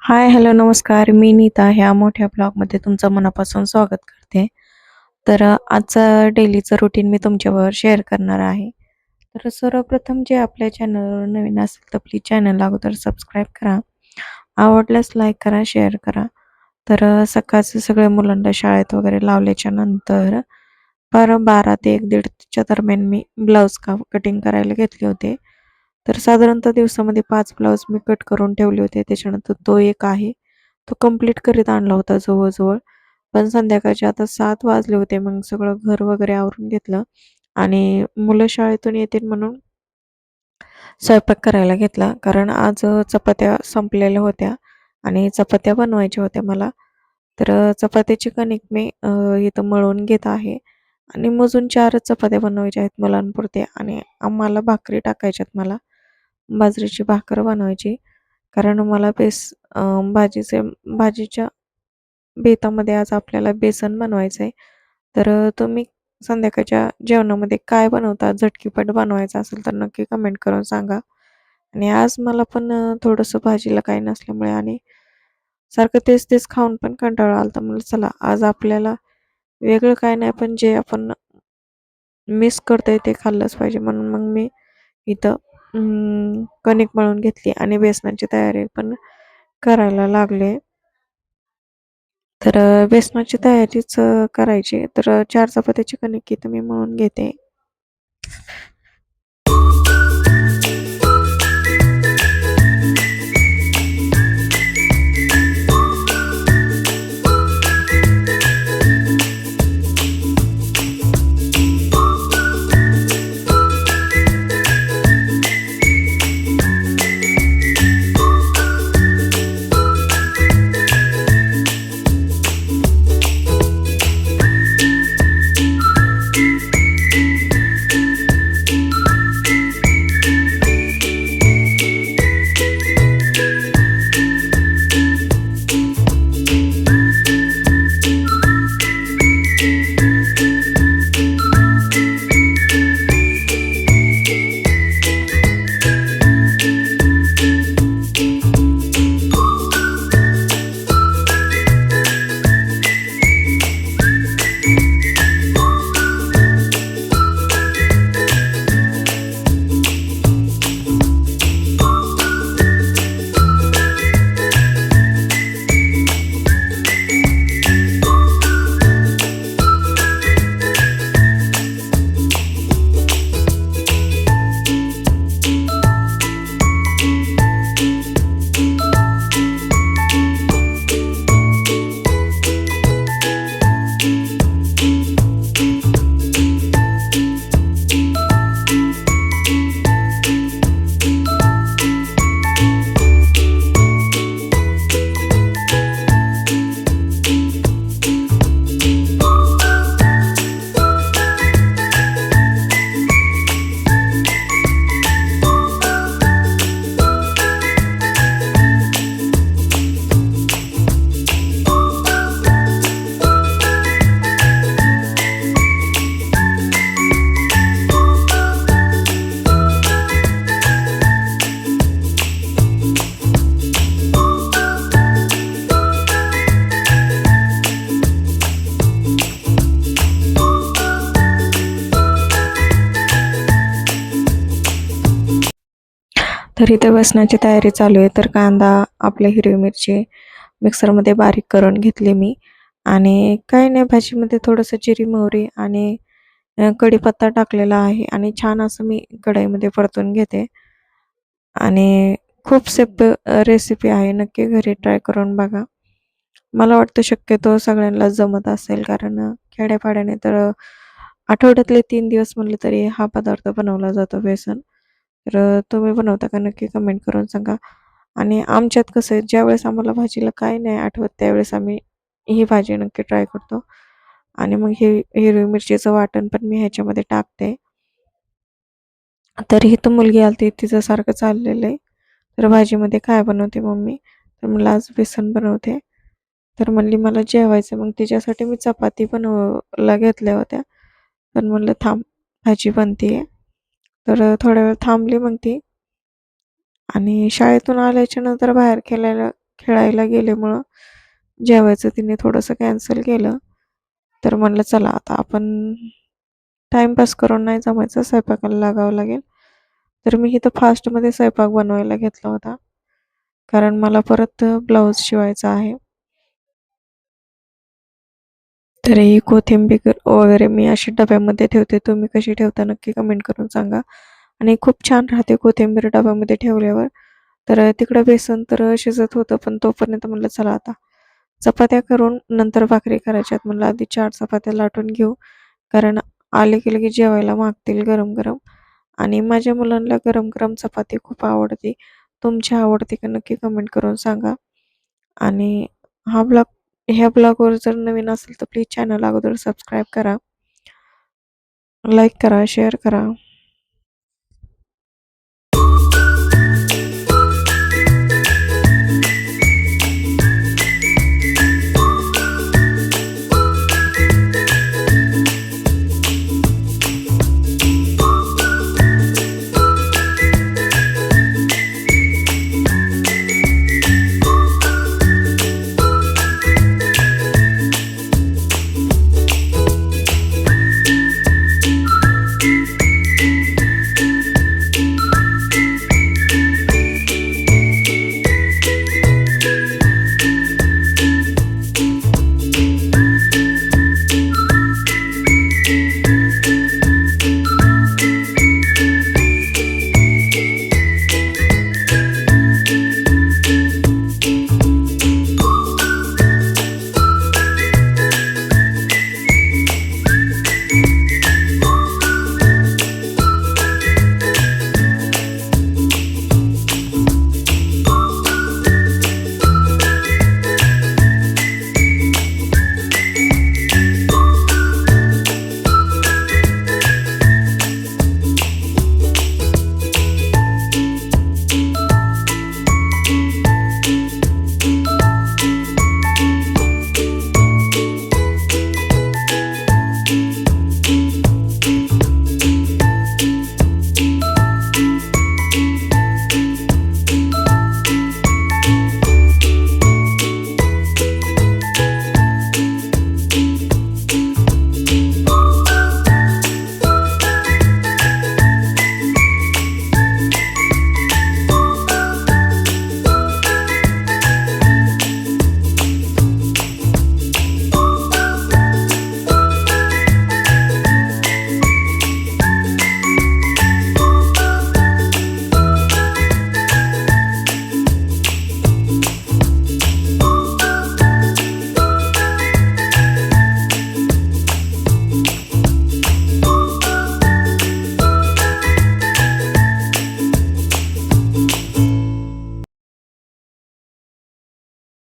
हाय, hello, नमस्कार. मी नीता ह्या मोठ्या ब्लॉगमध्ये तुमचं मनापासून स्वागत करते. आजचं डेलीचं रुटीन मी तुमच्याबरोबर शेअर करणार आहे. सर्वप्रथम जे आपल्या चॅनलवर नवीन असेल तर प्लीज चॅनलला अगोदर सबस्क्राईब करा. आवडल्यास लाईक करा, शेअर करा. सकाळचं सगळ्या मुलांना शाळेत वगैरे लावल्याच्या नंतर 12 ते 1:30च्या दरम्यान मी ब्लाऊज कटिंग करायला घेतले होते. साधारणतः दिवसामध्ये 5 ब्लाऊज मी कट करून ठेवले होते. त्याच्यानंतर तो एक आहे, तो कंप्लीट करीत आणला होता जवळ-जवळ. पण संध्याकाळचे आता 7 वाजले होते. मग सगळं घर वगैरे आवरून घेतलं आणि मुलं शाळेतून येतील म्हणून स्वयंपाक करायला घेतला. कारण आज चपात्या संपलेल्या होत्या आणि चपात्या बनवायच्या होत्या मला. चपात्याची कणिक मी इथं मळून घेत आहे आणि मोजून 4च चपात्या बनवायच्या आहेत मुलांपुरते आणि आम्हाला भाकरी टाकायच्यात मला. बाजरीची भाकर बनवायची. कारण मला भाजीच्या बेतामध्ये आज आपल्याला बेसन बनवायचं आहे. तुम्ही संध्याकाळच्या जेवणामध्ये काय बनवता? झटकीपट बनवायचं असेल तर नक्की कमेंट करून सांगा. आणि आज मला पण थोडंसं भाजीला काही नसल्यामुळे आणि सारखं तेच-तेच खाऊन पण कंटाळा आला होता. म्हणलं चला आज आपल्याला वेगळं काही नाही, पण जे आपण मिस करतोय ते खाल्लंच पाहिजे. म्हणून मग मी इथं कणिक मळून घेतली आणि बेसनाची तयारी पण करायला लागले. बेसनाची तयारीच करायची. 4 चपात्याची कणिक इथं मी मळून घेते. इथे बेसनाची तयारी चालू आहे. कांदा, आपल्या हिरवी मिरची मिक्सरमध्ये बारीक करून घेतली मी आणि काही नाही, भाजीमध्ये थोडंसं जिरी, मोहरी आणि कढीपत्ता टाकलेला आहे आणि छान असं मी कढईमध्ये परतून घेते. आणि खूप रेसिपी आहे. नक्की घरी ट्राय करून बघा. मला वाटतं शक्यतो सगळ्यांना जमत असेल, कारण खेड्यापाड्याने आठवड्यातले 3 दिवस म्हटले तरी हा पदार्थ बनवला जातो बेसन. तुम्ही बनवता का? नक्की कमेंट करून सांगा. आणि आमच्यात कसं आहे, ज्यावेळेस आम्हाला भाजीला काही नाही आठवत त्यावेळेस आम्ही ही भाजी नक्की ट्राय करतो. आणि मग हे हिरवी मिरचीचं वाटण पण मी ह्याच्यामध्ये टाकते. तरीही तर मुलगी आली तिचं सारखं चाललेलं आहे. भाजीमध्ये काय बनवते मम्मी? म्हणलं आज बेसन बनवते. म्हणली मला जेवायचं. मग तिच्यासाठी मी चपाती बनवायला घेतल्या होत्या. पण म्हणलं थांब, भाजी बनते आहे. थोड्या वेळ थांबली मग ती आणि शाळेतून आल्याच्या नंतर बाहेर खेळायला खेळायला गेल्यामुळं जेवायचं तिने थोडंसं कॅन्सल केलं. तर म्हणलं चला आता आपण टाईमपास करून नाही जमायचं, स्वयंपाकाला लागावं लागेल. तर मी इथं फास्टमध्ये स्वयंपाक बनवायला घेतला होता. कारण मला परत ब्लाऊज शिवायचा आहे. तर ही कोथिंबीर वगैरे मी अशी डब्यामध्ये ठेवते. तुम्ही कशी ठेवता नक्की कमेंट करून सांगा. आणि खूप छान राहते कोथिंबीर डब्यामध्ये ठेवल्यावर. तर तिकडं बेसन तर शिजत होतं, पण तोपर्यंत म्हणलं चला आता चपात्या करून नंतर भाकरी करायच्यात. म्हणलं आधी 4 चपात्या लाटून घेऊ. कारण आले की लगेच जेवायला मागतील गरम-गरम. आणि माझ्या मुलांना गरम-गरम चपाती खूप आवडते. तुमची आवडते का नक्की कमेंट करून सांगा. आणि हा ब्लॉग ह्या ब्लॉगवर जर नवीन असेल तर प्लीज चॅनल अगोदर सबस्क्राईब करा, लाईक करा, शेअर करा.